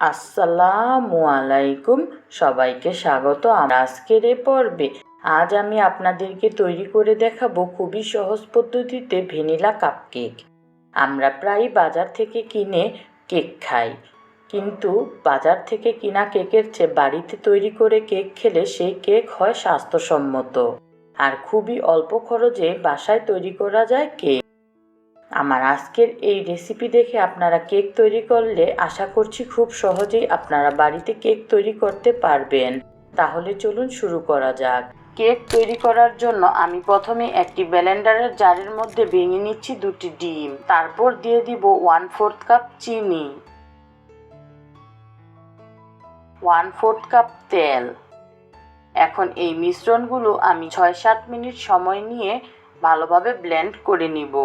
আসসালামু আলাইকুম, সবাইকে স্বাগত আজকের এই পর্বে। আজ আমি আপনাদেরকে তৈরি করে দেখাবো খুবই সহজ পদ্ধতিতে ভ্যানিলা কাপকেক। আমরা প্রায় বাজার থেকে কিনে কেক খাই, কিন্তু বাজার থেকে কিনা কেকের চেয়ে বাড়িতে তৈরি করে কেক খেলে সেই কেক হয় স্বাস্থ্যসম্মত আর খুবই অল্প খরচে বাসায় তৈরি করা যায় কেক। আমার আজকের এই রেসিপি দেখে আপনারা কেক তৈরি করলে আশা করছি খুব সহজেই আপনারা বাড়িতে কেক তৈরি করতে পারবেন। তাহলে চলুন শুরু করা যাক। কেক তৈরি করার জন্য আমি প্রথমে একটি ব্লেন্ডারের জারের মধ্যে ভেঙে নিচ্ছি 2টি ডিম, তারপর দিয়ে দিব 1/4 কাপ চিনি, 1/4 কাপ তেল। এখন এই মিশ্রণগুলো আমি 6-7 মিনিট সময় নিয়ে ভালোভাবে ব্লেন্ড করে নিব।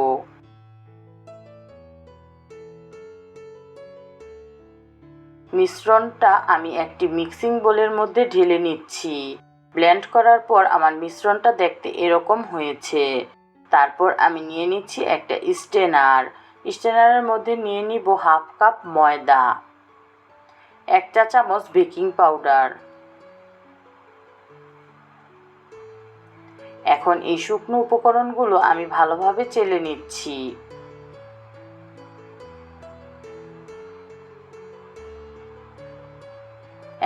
মিশ্রণটা আমি একটি মিক্সিং বোলের মধ্যে ঢেলে নিচ্ছি। ব্লেন্ড করার পর আমার মিশ্রণটা দেখতে এরকম হয়েছে। তারপর আমি নিয়ে নিচ্ছি একটা স্ট্রেনারের মধ্যে নিয়ে নিব 1/2 কাপ ময়দা, 1 চা চামচ বেকিং পাউডার। এখন এই শুকনো উপকরণগুলো আমি ভালোভাবে চেলে নিচ্ছি।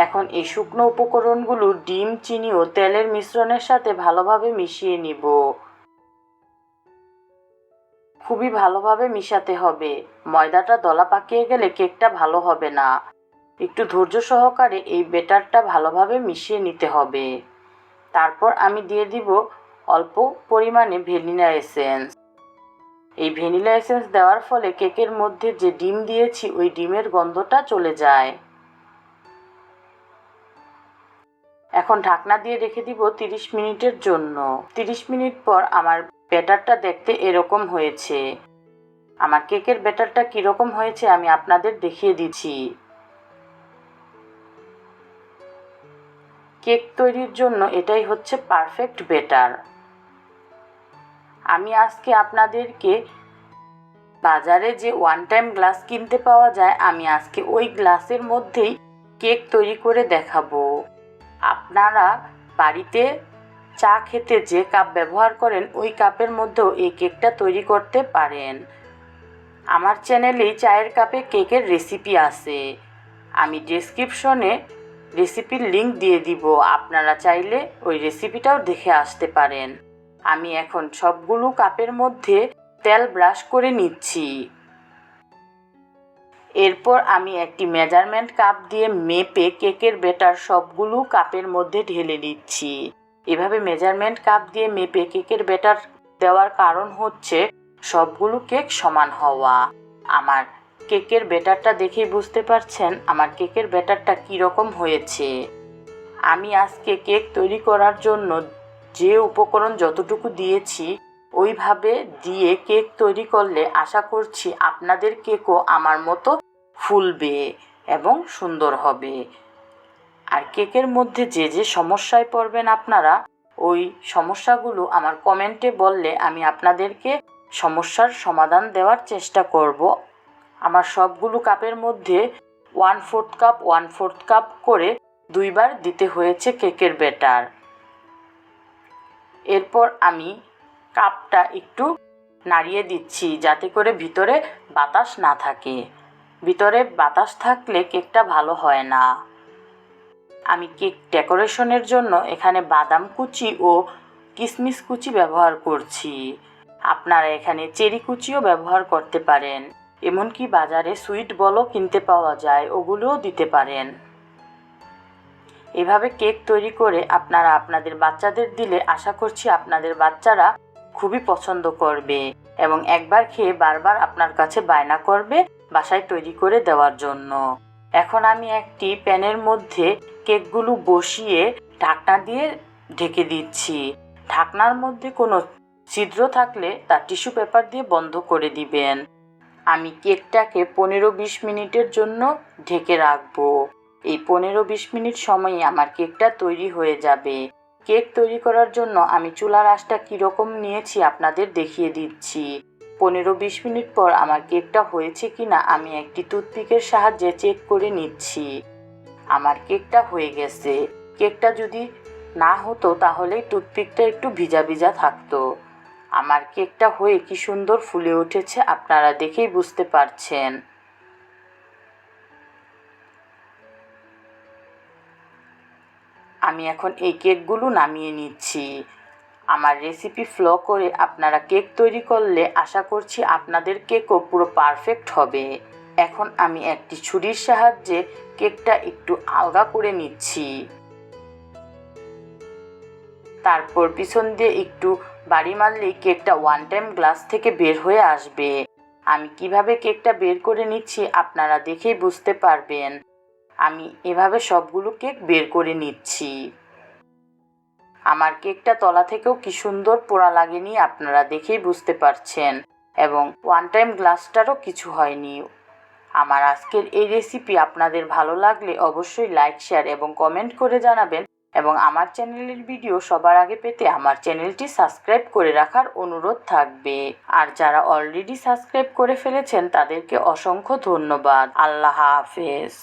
এখন এই শুকনো উপকরণগুলো ডিম, চিনি ও তেলের মিশ্রণের সাথে ভালোভাবে মিশিয়ে নিব। খুবই ভালোভাবে মিশাতে হবে, ময়দাটা দলা পাকিয়ে গেলে কেকটা ভালো হবে না। একটু ধৈর্য সহকারে এই ব্যাটারটা ভালোভাবে মিশিয়ে নিতে হবে। তারপর আমি দিয়ে দিব অল্প পরিমাণে ভ্যানিলা এসেন্স। এই ভ্যানিলা এসেন্স দেওয়ার ফলে কেকের মধ্যে যে ডিম দিয়েছি ওই ডিমের গন্ধটা চলে যায়। এখন ঢাকনা দিয়ে রেখে দিব 30 মিনিটের জন্য। 30 মিনিট পর আমার ব্যাটারটা দেখতে এরকম হয়েছে। আমার কেকের ব্যাটারটা কীরকম হয়েছে আমি আপনাদের দেখিয়ে দিচ্ছি। কেক তৈরির জন্য এটাই হচ্ছে পারফেক্ট ব্যাটার। আমি আজকে আপনাদেরকে বাজারে যে ওয়ান টাইম গ্লাস কিনতে পাওয়া যায়, আমি আজকে ওই গ্লাসের মধ্যেই কেক তৈরি করে দেখাবো। আপনারা বাড়িতে চা খেতে যে কাপ ব্যবহার করেন ওই কাপের মধ্যেও এই কেকটা তৈরি করতে পারেন। আমার চ্যানেলেই চায়ের কাপে কেকের রেসিপি আছে, আমি ডেসক্রিপশনে রেসিপির লিংক দিয়ে দিব, আপনারা চাইলে ওই রেসিপিটাও দেখে আসতে পারেন। আমি এখন সবগুলো কাপের মধ্যে তেল ব্রাশ করে নিচ্ছি। এরপর আমি একটি মেজারমেন্ট কাপ দিয়ে মেপে কেকের ব্যাটার সবগুলো কাপের মধ্যে ঢেলে দিচ্ছি। এভাবে মেজারমেন্ট কাপ দিয়ে মেপে কেকের ব্যাটার দেওয়ার কারণ হচ্ছে সবগুলো কেক সমান হওয়া। আমার কেকের ব্যাটারটা দেখেই বুঝতে পারছেন আমার কেকের ব্যাটারটা কীরকম হয়েছে। আমি আজকে কেক তৈরি করার জন্য যে উপকরণ যতটুকু দিয়েছি ওইভাবে দিয়ে কেক তৈরি করলে আশা করছি আপনাদের কেকও আমার মতো ফুলবে এবং সুন্দর হবে। আর কেকের মধ্যে যে যে সমস্যায় পড়বেন আপনারা, ওই সমস্যাগুলো আমার কমেন্টে বললে আমি আপনাদেরকে সমস্যার সমাধান দেওয়ার চেষ্টা করব। আমার সবগুলো কাপের মধ্যে 1/4 কাপ করে 2 বার দিতে হয়েছে কেকের ব্যাটার। এরপর আমি কাপটা একটু নাড়িয়ে দিচ্ছি যাতে করে ভিতরে বাতাস না থাকে। ভিতরে বাতাস থাকলে কেকটা ভালো হয় না। আমি কেক ডেকোরেশনের জন্য এখানে বাদাম কুচি ও কিশমিশ কুচি ব্যবহার করছি। আপনারা এখানে চেরি কুচিও ব্যবহার করতে পারেন, এমনকি বাজারে সুইট বলও কিনতে পাওয়া যায়, ওগুলোও দিতে পারেন। এভাবে কেক তৈরি করে আপনারা আপনাদের বাচ্চাদের দিলে আশা করছি আপনাদের বাচ্চারা খুবই পছন্দ করবে এবং একবার খেয়ে বারবার আপনার কাছে বায়না করবে বাসায় তৈরি করে দেওয়ার জন্য। এখন আমি একটি প্যানের মধ্যে কেকগুলো বসিয়ে ঢাকনা দিয়ে ঢেকে দিচ্ছি। ঢাকনার মধ্যে কোনো ছিদ্র থাকলে তা টিস্যু পেপার দিয়ে বন্ধ করে দিবেন। আমি কেকটাকে 15-20 মিনিটের জন্য ঢেকে রাখবো। এই 15-20 মিনিট সময়ে আমার কেকটা তৈরি হয়ে যাবে। কেক তৈরি করার জন্য আমি চুলার আঁচটা কীরকম নিয়েছি আপনাদের দেখিয়ে দিচ্ছি। 15-20 মিনিট পর আমার কেকটা হয়েছে কিনা আমি একটি টুথপিকের সাহায্যে চেক করে নিচ্ছি। আমার কেকটা হয়ে গেছে। কেকটা যদি না হতো তাহলে টুথপিকটা একটু ভিজা ভিজা থাকতো। আমার কেকটা হয়ে কি সুন্দর ফুলে উঠেছে আপনারা দেখেই বুঝতে পারছেন। আমি এখন এই কেকগুলো নামিয়ে নিচ্ছি। আমার রেসিপি ফলো করে আপনারা কেক তৈরি করলে আশা করছি আপনাদের কেকও পুরো পারফেক্ট হবে। এখন আমি একটি ছুরির সাহায্যে কেকটা একটু আলগা করে নিচ্ছি। তারপর পিছন দিয়ে একটু বাড়ি মারলেই কেকটা ওয়ান টাইম গ্লাস থেকে বের হয়ে আসবে। আমি কিভাবে কেকটা বের করে নিচ্ছি আপনারা দেখেই বুঝতে পারবেন। আমি এভাবে সবগুলো কেক বের করে নিচ্ছি। আমার কেকটা তলা থেকেও কি সুন্দর পোড়া লাগেনি আপনারা দেখেই বুঝতে পারছেন, এবং ওয়ান টাইম গ্লাসটারও কিছু হয়নি। আমার আজকের এই রেসিপি আপনাদের ভালো লাগলে অবশ্যই লাইক, শেয়ার এবং কমেন্ট করে জানাবেন, এবং আমার চ্যানেলের ভিডিও সবার আগে পেতে আমার চ্যানেলটি সাবস্ক্রাইব করে রাখার অনুরোধ থাকবে। আর যারা অলরেডি সাবস্ক্রাইব করে ফেলেছেন তাদেরকে অসংখ্য ধন্যবাদ। আল্লাহ হাফেজ।